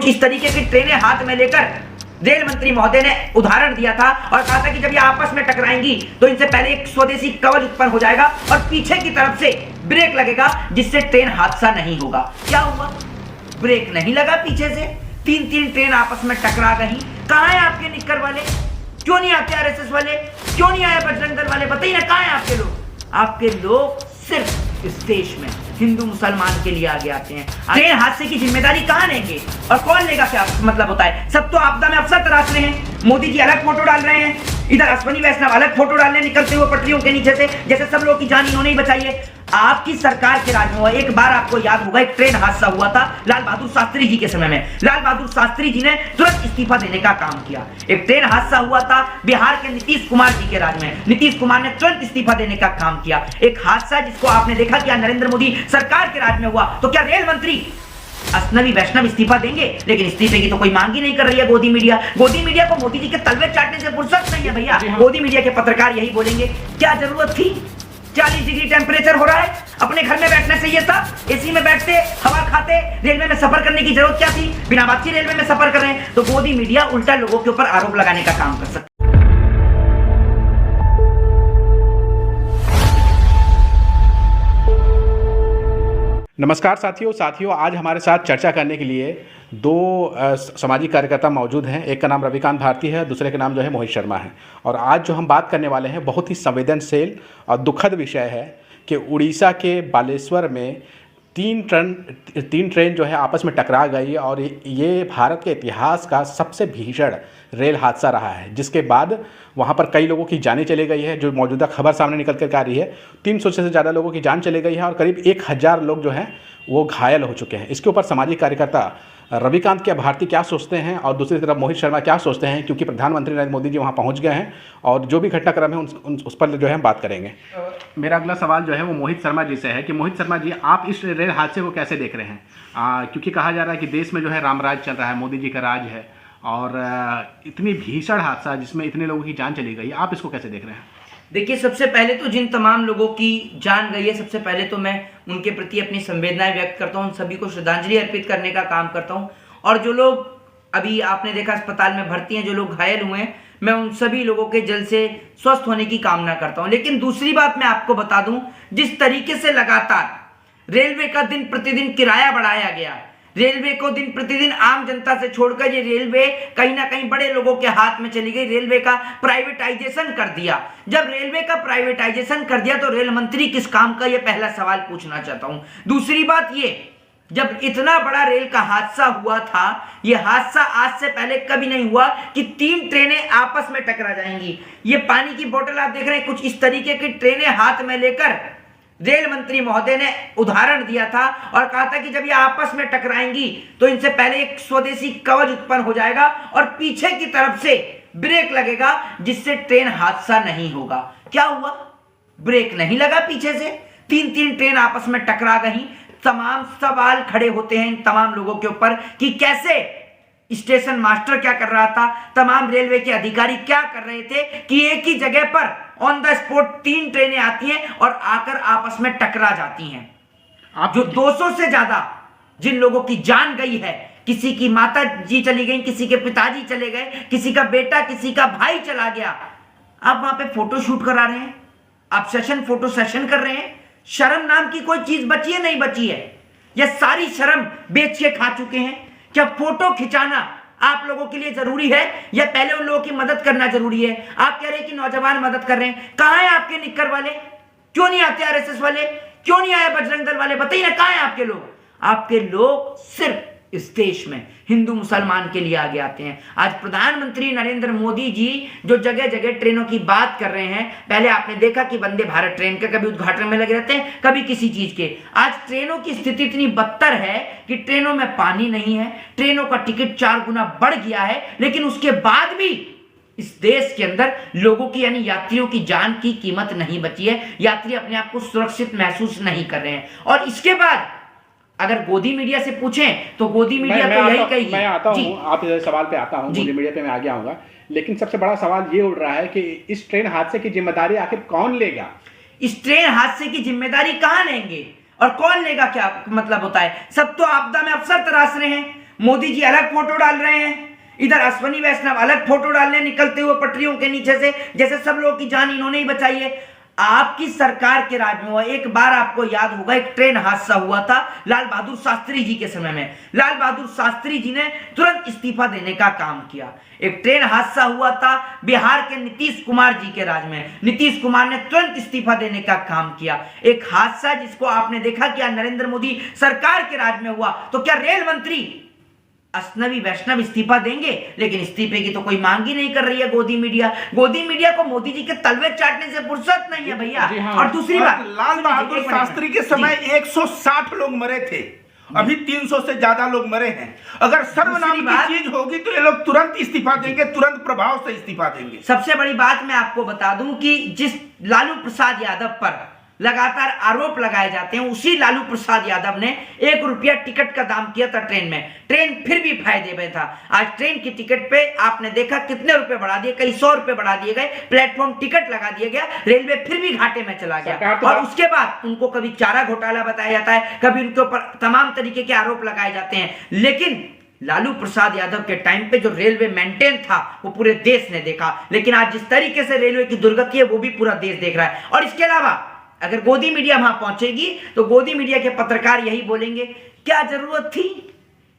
इस तरीके की ट्रेनें हाथ में लेकर रेल मंत्री महोदय ने उदाहरण दिया था और कहा था कि जब ये आपस में टकराएंगी तो इनसे पहले एक स्वदेशी कवच उत्पन्न हो जाएगा और पीछे की तरफ से ब्रेक लगेगा जिससे ट्रेन हादसा नहीं होगा। क्या हुआ? ब्रेक नहीं लगा पीछे से, तीन ट्रेन आपस में टकरा गई। कहां है आपके निक्कर वाले? क्यों नहीं आते आरएसएस वाले? क्यों नहीं आए बजरंग दल वाले? बताइए ना, कहां है आपके लोग? आपके लोग सिर्फ इस देश में हिंदू मुसलमान के लिए आगे आते हैं। ट्रेन हादसे की जिम्मेदारी कहां लेंगे और कौन लेगा? क्या मतलब होता है? सब तो आपदा में अफसर तराश रहे हैं। मोदी जी अलग फोटो डाल रहे हैं, इधर अश्विनी वैष्णव अलग फोटो डाल रहे हैं निकलते हुए पटरियों के नीचे से, जैसे सब लोग की जान इन्होंने ही बचाई है। आपकी सरकार के राज में हुआ, एक बार आपको याद होगा एक ट्रेन हादसा हुआ था लाल बहादुर शास्त्री जी के समय में। लाल बहादुर शास्त्री जी ने तुरंत इस्तीफा देने का काम किया। एक ट्रेन हादसा हुआ था बिहार के नीतीश कुमार जी के राज में, नीतीश कुमार ने तुरंत इस्तीफा देने का काम किया। एक हादसा जिसको आपने देखा कि नरेंद्र मोदी सरकार के राज में हुआ, तो क्या रेल मंत्री अश्विनी वैष्णव इस्तीफा देंगे? लेकिन इस्तीफे की तो कोई मांग ही नहीं कर रही है गोदी मीडिया। गोदी मीडिया को मोदी जी के तलवे चाटने से फुर्सत नहीं है भैया। गोदी मीडिया के पत्रकार यही बोलेंगे, क्या जरूरत थी? 40 डिग्री टेम्परेचर हो रहा है, अपने घर में बैठने से ये था, एसी में बैठते हवा खाते, रेलवे में सफर करने की जरूरत क्या थी? बिना बात के रेलवे में सफर कर रहे हैं। तो गोदी मीडिया उल्टा लोगों के ऊपर आरोप लगाने का काम कर सकता है। नमस्कार साथियों, आज हमारे साथ चर्चा करने के लिए दो सामाजिक कार्यकर्ता मौजूद हैं। एक का नाम रविकांत भारती है, दूसरे का नाम जो है मोहित शर्मा है। और आज जो हम बात करने वाले हैं बहुत ही संवेदनशील और दुखद विषय है कि उड़ीसा के बालेश्वर में तीन ट्रेन जो है आपस में टकरा गई और ये भारत के इतिहास का सबसे भीषण रेल हादसा रहा है, जिसके बाद वहाँ पर कई लोगों की जानें चली गई है। जो मौजूदा खबर सामने निकल कर आ रही है, 300 से ज़्यादा लोगों की जान चली गई है और करीब 1000 लोग जो हैं वो घायल हो चुके हैं। इसके ऊपर सामाजिक कार्यकर्ता रविकांत के भारती क्या सोचते हैं और दूसरी तरफ मोहित शर्मा क्या सोचते हैं, क्योंकि प्रधानमंत्री नरेंद्र मोदी जी वहाँ पहुँच गए हैं और जो भी घटनाक्रम है उस पर जो है हम बात करेंगे। मेरा अगला सवाल जो है वो मोहित शर्मा जी से है कि मोहित शर्मा जी, आप इस रेल हादसे को कैसे देख रहे हैं? क्योंकि कहा जा रहा है कि देश में जो है रामराज चल रहा है, मोदी जी का राज है और इतनी भीषण हादसा जिसमें इतने लोगों की जान चली गई, आप इसको कैसे देख रहे हैं? देखिए, सबसे पहले तो जिन तमाम लोगों की जान गई है, सबसे पहले तो मैं उनके प्रति अपनी संवेदनाएं व्यक्त करता हूं, सभी को श्रद्धांजलि अर्पित करने का काम करता हूं। और जो लोग अभी आपने देखा अस्पताल में भर्ती हैं, जो लोग घायल हुए हैं, मैं उन सभी लोगों के जल्द से स्वस्थ होने की कामना करता हूं। लेकिन दूसरी बात मैं आपको बता दूं, जिस तरीके से लगातार रेलवे का दिन प्रतिदिन किराया बढ़ाया गया, रेलवे को दिन प्रतिदिन आम जनता से छोड़कर ये रेलवे कहीं ना कहीं बड़े लोगों के हाथ में चली गई, रेलवे का प्राइवेटाइजेशन कर दिया। जब रेलवे का प्राइवेटाइजेशन कर दिया तो रेल मंत्री किस काम का, ये पहला सवाल पूछना चाहता हूं। दूसरी बात, ये जब इतना बड़ा रेल का हादसा हुआ था, ये हादसा आज से पहले कभी नहीं हुआ कि 3 ट्रेनें आपस में टकरा जाएंगी। ये पानी की बोतल आप देख रहे हैं, कुछ इस तरीके की ट्रेनें हाथ में लेकर रेल मंत्री महोदय ने उदाहरण दिया था और कहा था कि जब ये आपस में टकराएंगी तो इनसे पहले एक स्वदेशी कवच उत्पन्न हो जाएगा और पीछे की तरफ से ब्रेक लगेगा जिससे ट्रेन हादसा नहीं होगा। क्या हुआ? ब्रेक नहीं लगा पीछे से, तीन ट्रेन आपस में टकरा गई। तमाम सवाल खड़े होते हैं इन तमाम लोगों के ऊपर कि कैसे स्टेशन मास्टर क्या कर रहा था, तमाम रेलवे के अधिकारी क्या कर रहे थे कि एक ही जगह पर ऑन द स्पॉट 3 ट्रेनें आती हैं और आकर आपस में टकरा जाती हैं। आप जो 200 से ज्यादा जिन लोगों की जान गई है, किसी की माता जी चली गई, किसी के पिताजी चले गए, किसी का बेटा, किसी का भाई चला गया, आप वहां पे फोटो शूट करा रहे हैं, आप फोटो सेशन कर रहे हैं। शर्म नाम की कोई चीज बची है? नहीं बची है। यह सारी शर्म बेच के खा चुके हैं। क्या फोटो खिंचाना आप लोगों के लिए जरूरी है या पहले उन लोगों की मदद करना जरूरी है? आप कह रहे हैं कि नौजवान मदद कर रहे हैं, कहां है आपके निक्कर वाले? क्यों नहीं आते आरएसएस वाले? क्यों नहीं आए बजरंग दल वाले? बताइए ना, कहां है आपके लोग? आपके लोग सिर्फ इस देश में हिंदू मुसलमान के लिए आगे आते हैं। आज प्रधानमंत्री नरेंद्र मोदी जी जो जगह जगह ट्रेनों की बात कर रहे हैं, पहले आपने देखा कि वंदे भारत ट्रेन का कभी उद्घाटन में लगे रहते हैं, कभी किसी चीज के। आज ट्रेनों की स्थिति इतनी बदतर है कि ट्रेनों में पानी नहीं है, ट्रेनों का टिकट 4 गुना बढ़ गया है, लेकिन उसके बाद भी इस देश के अंदर लोगों की यानी यात्रियों की जान की कीमत नहीं बची है। यात्री अपने आप को सुरक्षित महसूस नहीं कर रहे हैं। और इसके बाद अगर गोदी मीडिया से पूछें तो गोदी मीडिया तो यही कहेगी। मैं आता हूं, आप सवाल पे आता हूं, गोदी मीडिया पे मैं आगे आऊंगा, लेकिन सबसे बड़ा सवाल ये उठ रहा है कि इस ट्रेन हादसे की जिम्मेदारी आखिर कौन लेगा? इस ट्रेन हादसे की जिम्मेदारी कहां लेंगे और कौन लेगा? क्या मतलब होता है? सब तो आपदा में अफसर तराश रहे हैं। मोदी जी अलग फोटो डाल रहे हैं, इधर अश्वनी वैष्णव अलग फोटो डाल रहे हैं निकलते हुए पटरियों के नीचे से, जैसे सब लोगों की जान इन्होंने ही बचाई है। आपकी सरकार के राज में हुआ, एक बार आपको याद होगा एक ट्रेन हादसा हुआ था लाल बहादुर शास्त्री जी के समय में। लाल बहादुर शास्त्री जी ने तुरंत इस्तीफा देने का काम किया। एक ट्रेन हादसा हुआ था बिहार के नीतीश कुमार जी के राज में, नीतीश कुमार ने तुरंत इस्तीफा देने का काम किया। एक हादसा जिसको आपने देखा कि नरेंद्र मोदी सरकार के राज में हुआ, तो क्या रेल मंत्री अश्वनी वैष्णव इस्तीफा देंगे? लेकिन इस्तीफे की तो कोई मांग ही नहीं कर रही है गोदी मीडिया। गोदी मीडिया को मोदी जी के तलवे चाटने से फुर्सत नहीं है भैया। हाँ। और दूसरी बात, लाल बहादुर शास्त्री के समय 160 लोग मरे थे, अभी 300 से ज्यादा लोग मरे हैं। अगर सर्वनाम की चीज होगी तो ये लोग तुरंत इस्तीफा देंगे, तुरंत प्रभाव से इस्तीफा देंगे। सबसे बड़ी बात मैं आपको बता दूं कि जिस लालू प्रसाद यादव पर लगातार आरोप लगाए जाते हैं, उसी लालू प्रसाद यादव ने 1 रुपया टिकट का दाम किया था ट्रेन में। ट्रेन फिर भी फायदे में था। आज ट्रेन की टिकट पे आपने देखा कितने रुपए बढ़ा दिए, कई 100 रुपए बढ़ा दिए गए, प्लेटफॉर्म टिकट लगा दिया गया, रेलवे फिर भी घाटे में चला गया। और उसके बाद उनको कभी चारा घोटाला बताया जाता है, कभी उनके ऊपर तमाम तरीके के आरोप लगाए जाते हैं। लेकिन लालू प्रसाद यादव के टाइम पे जो रेलवे मेंटेन था वो पूरे देश ने देखा। लेकिन आज जिस तरीके से रेलवे की दुर्गति है वो भी पूरा देश देख रहा है। और इसके अलावा अगर गोदी मीडिया वहां पहुंचेगी तो गोदी मीडिया के पत्रकार यही बोलेंगे, क्या जरूरत थी?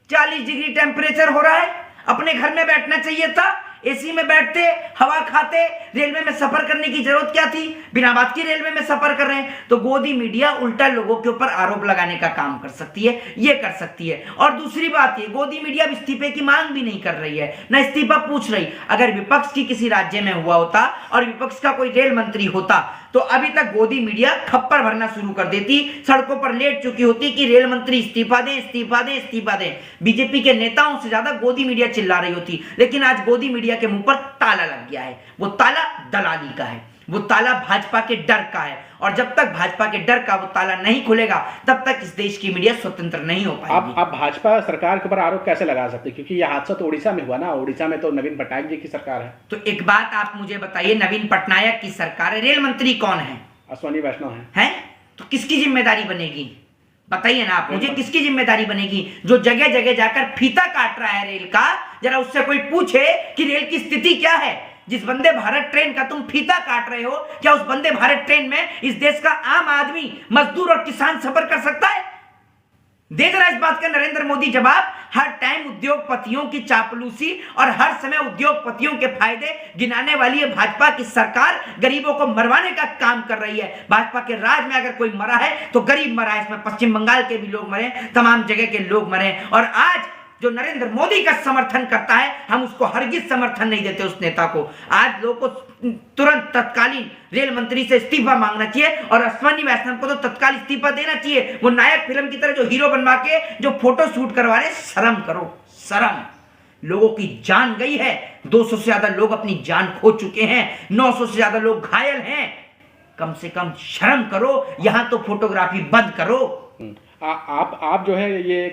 40 डिग्री टेम्परेचर हो रहा है, अपने घर में बैठना चाहिए था, एसी में बैठते, हवा खाते, रेलवे में सफर करने की जरूरत क्या थी? बिना बात की रेलवे में सफर कर रहे हैं। तो गोदी मीडिया उल्टा लोगों के ऊपर आरोप लगाने का काम कर सकती है, ये कर सकती है। और दूसरी बात ये, गोदी मीडिया इस्तीफे की मांग भी नहीं कर रही है, ना इस्तीफा पूछ रही। अगर विपक्ष की किसी राज्य में हुआ होता और विपक्ष का कोई रेल मंत्री होता तो अभी तक गोदी मीडिया खप्पर भरना शुरू कर देती, सड़कों पर लेट चुकी होती कि रेल मंत्री इस्तीफा दें, इस्तीफा दें, इस्तीफा दें। बीजेपी के नेताओं से ज्यादा गोदी मीडिया चिल्ला रही होती। लेकिन आज गोदी मीडिया के मुंह पर ताला लग गया है। वो ताला दलाली का है, वो ताला भाजपा के डर का है। और जब तक भाजपा के डर का वो ताला नहीं खुलेगा तब तक इस देश की मीडिया स्वतंत्र नहीं हो पाएगी। आप भाजपा सरकार के ऊपर आरोप कैसे लगा सकते हैं? क्योंकि यह हादसा तो उड़ीसा में हुआ ना, उड़ीसा में तो नवीन पटनायक जी की सरकार है। तो एक बात आप मुझे बताइए, नवीन पटनायक की सरकार है, रेल मंत्री कौन है? अश्वनी वैष्णव है। तो किसकी जिम्मेदारी बनेगी? बताइए ना आप मुझे, किसकी जिम्मेदारी बनेगी? जो जगह जगह जाकर फीता काट रहा है रेल का, जरा उससे कोई पूछे कि रेल की स्थिति क्या है। जिस वंदे भारत ट्रेन का तुम फीता काट रहे हो, क्या उस वंदे भारत ट्रेन में इस देश का आम आदमी, मजदूर और किसान सफर कर सकता है? देख रहा है इस बात का नरेंद्र मोदी जवाब। हर टाइम उद्योगपतियों की चापलूसी और हर समय उद्योगपतियों के फायदे गिनाने वाली है भाजपा की सरकार, गरीबों को मरवाने का काम कर रही है। भाजपा के राज में अगर कोई मरा है तो गरीब मरा है। इसमें पश्चिम बंगाल के भी लोग मरे, तमाम जगह के लोग मरे। और आज जो नरेंद्र मोदी का समर्थन करता है, हम उसको हरगिज समर्थन नहीं देते उस नेता को। आज लोगों को तुरंत तत्कालीन रेल मंत्री से इस्तीफा मांगना चाहिए और अश्वनी वैष्णव को तो तत्काल इस्तीफा देना चाहिए। वो नायक फिल्म की तरह जो हीरो बनवा के जो फोटो शूट करवा रहे, शर्म करो, शर्म। लोगों की जान गई है, 200 से ज्यादा लोग अपनी जान खो चुके हैं, 900 से ज्यादा लोग घायल हैं। कम से कम शर्म करो, यहां तो फोटोग्राफी बंद करो। आप जो है ये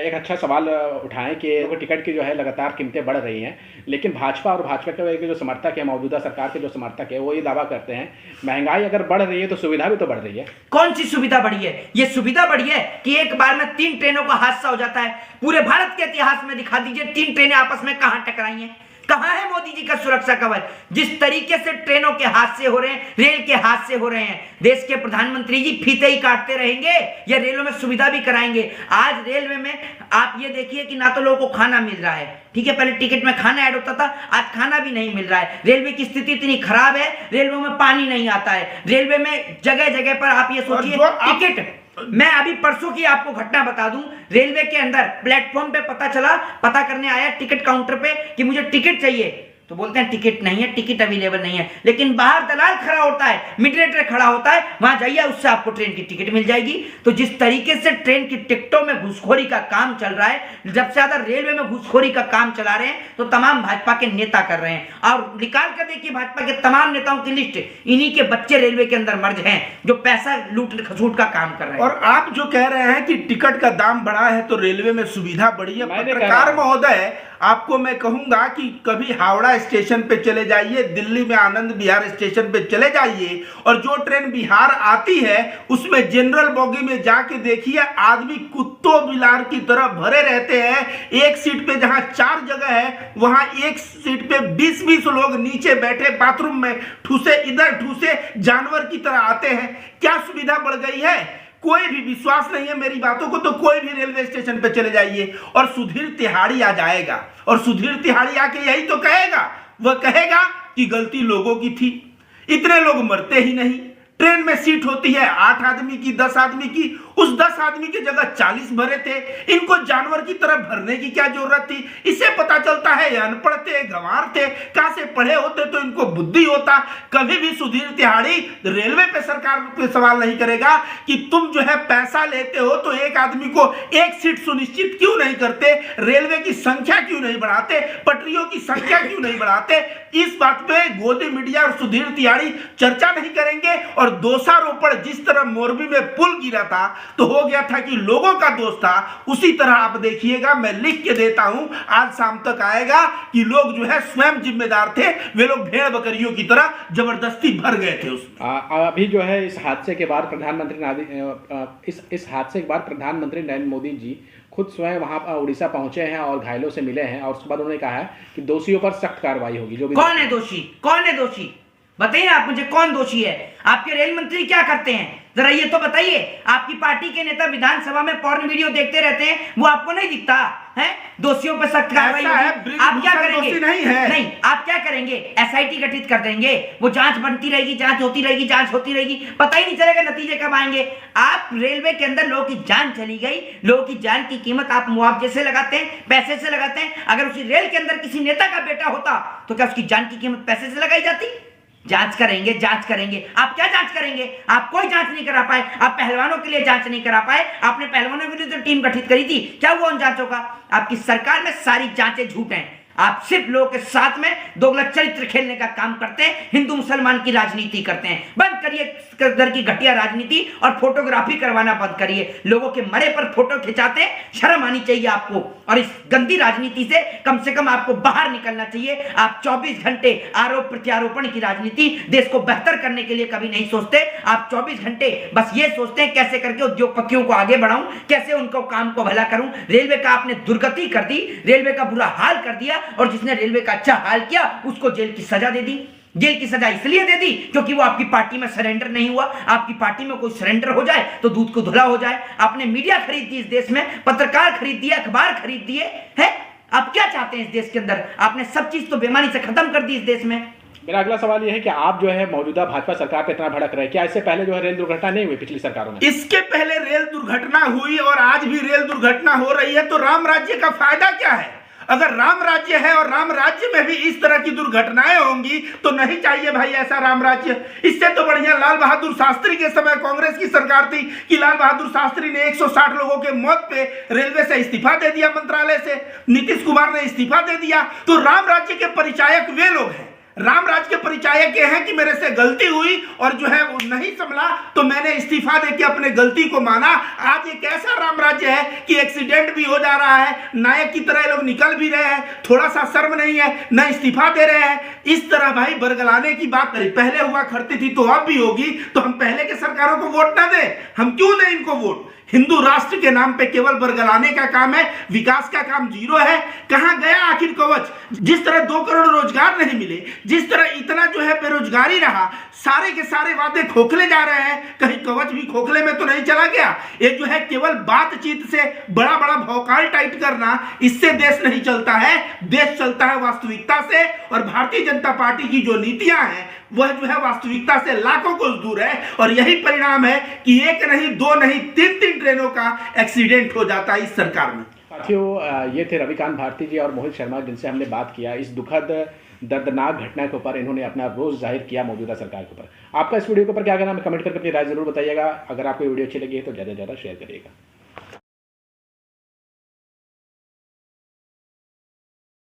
एक अच्छा सवाल उठाएं कि टिकट की जो है लगातार कीमतें बढ़ रही हैं, लेकिन भाजपा और भाजपा के जो समर्थक है, मौजूदा सरकार के जो समर्थक है, वो ये दावा करते हैं महंगाई अगर बढ़ रही है तो सुविधा भी तो बढ़ रही है। कौन सी सुविधा बढ़ी है? ये सुविधा बढ़ी है कि एक बार में 3 ट्रेनों का हादसा हो जाता है। पूरे भारत के इतिहास में दिखा दीजिए 3 ट्रेनें आपस में कहां टकराई हैं? कहां है मोदी जी का सुरक्षा कवच? जिस तरीके से ट्रेनों के हादसे हो रहे हैं, रेल के हादसे हो रहे हैं, देश के प्रधानमंत्री जी फीते ही काटते रहेंगे या रेलों में सुविधा भी कराएंगे? आज रेलवे में आप ये देखिए कि ना तो लोगों को खाना मिल रहा है, ठीक है, पहले टिकट में खाना ऐड होता था, आज खाना भी नहीं मिल रहा है। रेलवे की स्थिति इतनी खराब है, रेलवे में पानी नहीं आता है, रेलवे में जगह जगह पर आप ये सोचिए टिकट। मैं अभी परसों की आपको घटना बता दूं, रेलवे के अंदर प्लेटफॉर्म पे पता करने आया टिकट काउंटर पे कि मुझे टिकट चाहिए, तो बोलते हैं टिकट नहीं है, टिकट अवेलेबल नहीं है। लेकिन बाहर दलाल खड़ा होता है, मिडरेटर खड़ा होता है, वहां जाइए उससे आपको ट्रेन की टिकट मिल जाएगी। तो जिस तरीके से ट्रेन की टिकटों में घुसखोरी का काम चल रहा है, जब से ज्यादा रेलवे में घुसखोरी का काम चला रहे हैं तो तमाम भाजपा के नेता कर रहे हैं। और निकाल कर देखिए भाजपा के तमाम नेताओं की लिस्ट, इन्हीं के बच्चे रेलवे के अंदर मर्ज हैं जो पैसा लूट खसूट का काम कर रहे हैं। और आप जो कह रहे हैं कि टिकट का दाम बढ़ा है तो रेलवे में सुविधा बढ़ी है, पत्रकार महोदय आपको मैं कहूंगा कि कभी हावड़ा स्टेशन पे चले जाइए, दिल्ली में आनंद विहार स्टेशन पे चले जाइए, और जो ट्रेन बिहार आती है उसमें जनरल बोगी में जाके देखिए, आदमी कुत्तों बिलार की तरह भरे रहते हैं। एक सीट पे जहां 4 जगह है, वहां एक सीट पे 20-20 लोग नीचे बैठे बाथरूम में ठूसे इधर ठूसे जानवर की तरह आते हैं। क्या सुविधा बढ़ गई है? कोई भी विश्वास नहीं है मेरी बातों को तो कोई भी रेलवे स्टेशन पे चले जाइए और सुधीर तिहाड़ी आ जाएगा, और सुधीर तिहाड़ी आके यही तो कहेगा, वह कहेगा कि गलती लोगों की थी, इतने लोग मरते ही नहीं। ट्रेन में सीट होती है 8 आदमी की, 10 आदमी की, उस 10 आदमी की जगह 40 भरे थे। इनको जानवर की तरह भरने की क्या जरूरत थी? इससे पता चलता है ये अनपढ़ थे, गंवार थे। कहां से पढ़े होते तो इनको बुद्धि होता। कभी भी सुधीर तिहाड़ी रेलवे पे सरकार पे सवाल नहीं करेगा कि तुम जो है पैसा लेते हो तो एक आदमी को एक सीट सुनिश्चित क्यों नहीं करते, रेलवे की संख्या क्यों नहीं बढ़ाते, पटरियों की संख्या क्यों नहीं बढ़ाते। इस बात पे गोदी मीडिया और सुधीर तिहाड़ी चर्चा नहीं करेंगे। और दोषारोपण जिस तरह मोरबी में पुल गिरा था तो हो गया था कि लोगों का दोष था, उसी तरह आप देखिएगा, मैं लिख के देता हूं, आज शाम तक आएगा कि लोग जो है स्वयं जिम्मेदार थे, वे लोग भेड़ बकरियों की तरह जबरदस्ती भर गए थे उसमें। अभी जो है इस हादसे के बाद इस हादसे के बाद प्रधानमंत्री नरेंद्र मोदी जी खुद स्वयं वहां उड़ीसा पहुंचे हैं और घायलों से मिले हैं, और उसके बाद उन्होंने कहा है कि दोषियों पर सख्त कार्रवाई होगी। जो भी कौन है दोषी? कौन है दोषी? बताइए आप मुझे, कौन दोषी है? आपके रेल मंत्री क्या करते हैं जरा ये तो बताइए। आपकी पार्टी के नेता विधानसभा में पोर्न वीडियो देखते रहते हैं, वो आपको नहीं दिखता है? दोषियों पर सख्त कार्रवाई होगी। आप क्या करेंगे? नहीं, आप क्या करेंगे? एसआईटी गठित कर देंगे, वो जांच बनती रहेगी, जांच होती रहेगी, पता ही नहीं चलेगा नतीजे कब आएंगे। आप रेलवे के अंदर लोगों की जान चली गई, लोगों की जान की कीमत आप मुआवजे से लगाते हैं, पैसे से लगाते हैं। अगर उसी रेल के अंदर किसी नेता का बेटा होता तो क्या उसकी जान की कीमत पैसे से लगाई जाती? जांच करेंगे। आप क्या जांच करेंगे? आप कोई जांच नहीं करा पाए। आप पहलवानों के लिए जांच नहीं करा पाए। आपने पहलवानों के लिए तो टीम गठित करी थी, क्या वो उन जांचों का? आपकी सरकार में सारी जांचें झूठ हैं। आप सिर्फ लोगों के साथ में दोगला चरित्र खेलने का काम करते हैं, हिंदू मुसलमान की राजनीति करते हैं। बंद करिए दर की घटिया राजनीति और फोटोग्राफी करवाना बंद करिए। लोगों के मरे पर फोटो खिंचाते हैं, शर्म आनी चाहिए आपको। और इस गंदी राजनीति से कम आपको बाहर निकलना चाहिए। आप 24 घंटे आरोप प्रत्यारोपण की राजनीति, देश को बेहतर करने के लिए कभी नहीं सोचते। आप 24 घंटे बस ये सोचते हैं कैसे करके उद्योगपतियों को आगे बढ़ाऊं, कैसे उनको काम को भला करूं। रेलवे का आपने दुर्गति कर दी, रेलवे का बुरा हाल कर दिया, और जिसने रेलवे का अच्छा हाल किया उसको जेल की सजा दे दी। जेल की सजा इसलिए दे दी क्योंकि वो आपकी पार्टी में सरेंडर नहीं हुआ। आपकी पार्टी में कोई सरेंडर हो जाए तो दूध को धुला हो जाए। आपने मीडिया खरीद दी इस देश में, पत्रकार खरीद दिए, अखबार खरीद दिए हैं। आप क्या चाहते हैं इस देश के अंदर? आपने सब चीज तो बेईमानी से खत्म कर दी इस देश में। मेरा अगला सवाल यह है कि आप जो है मौजूदा भाजपा सरकार पे इतना भड़क रहे, क्या इससे पहले जो है रेल दुर्घटना नहीं हुई पिछली सरकारों में? इसके पहले रेल दुर्घटना हुई और आज भी रेल दुर्घटना हो रही है, तो राम राज्य का फायदा क्या है? अगर राम राज्य है और राम राज्य में भी इस तरह की दुर्घटनाएं होंगी तो नहीं चाहिए भाई ऐसा राम राज्य। इससे तो बढ़िया लाल बहादुर शास्त्री के समय कांग्रेस की सरकार थी कि लाल बहादुर शास्त्री ने 160 लोगों के मौत पे रेलवे से इस्तीफा दे दिया, मंत्रालय से नीतीश कुमार ने इस्तीफा दे दिया। तो राम राज्य के परिचायक वे लोग हैं, राम राज्य के परिचायक ये हैं कि मेरे से गलती हुई और जो है वो नहीं संभला तो मैंने इस्तीफा देके अपने गलती को माना। आज एक ऐसा राम राज्य है कि एक्सीडेंट भी हो जा रहा है, नायक की तरह लोग निकल भी रहे हैं, थोड़ा सा शर्म नहीं है, न इस्तीफा दे रहे हैं। इस तरह भाई बरगलाने की बात करें, पहले हुआ करती थी तो अब भी होगी। तो हम पहले के सरकारों को वोट ना दें, हम क्यों दें इनको वोट? हिंदू राष्ट्र के नाम पे केवल बरगलाने का काम है, विकास का काम जीरो है। कहां गया आखिर कवच? जिस तरह 2 करोड़ रोजगार नहीं मिले, जिस तरह इतना जो है बेरोजगारी रहा, सारे के सारे वादे खोखले जा रहे हैं, कहीं कवच भी खोखले में तो नहीं चला गया? ये जो है केवल बातचीत से बड़ा बड़ा भौकाल टाइट करना, इससे देश नहीं चलता है। देश चलता है वास्तविकता से, और भारतीय जनता पार्टी की जो नीतियां हैं वह जो है वास्तविकता से लाखों कोस दूर है। और यही परिणाम है कि 1 नहीं 2 नहीं 3 ट्रेनों का एक्सीडेंट हो जाता है इस सरकार में। साथियों, ये थे रविकांत भारती जी और मोहित शर्मा जिनसे हमने बात किया इस दुखद दर्दनाक घटना के ऊपर। इन्होंने अपना रोष जाहिर किया मौजूदा सरकार के ऊपर। आपका इस वीडियो के ऊपर क्या कहना है, कमेंट करके अपनी राय जरूर बताइएगा। अगर आपको वीडियो अच्छी लगी है तो ज़्यादा से ज़्यादा शेयर करिएगा।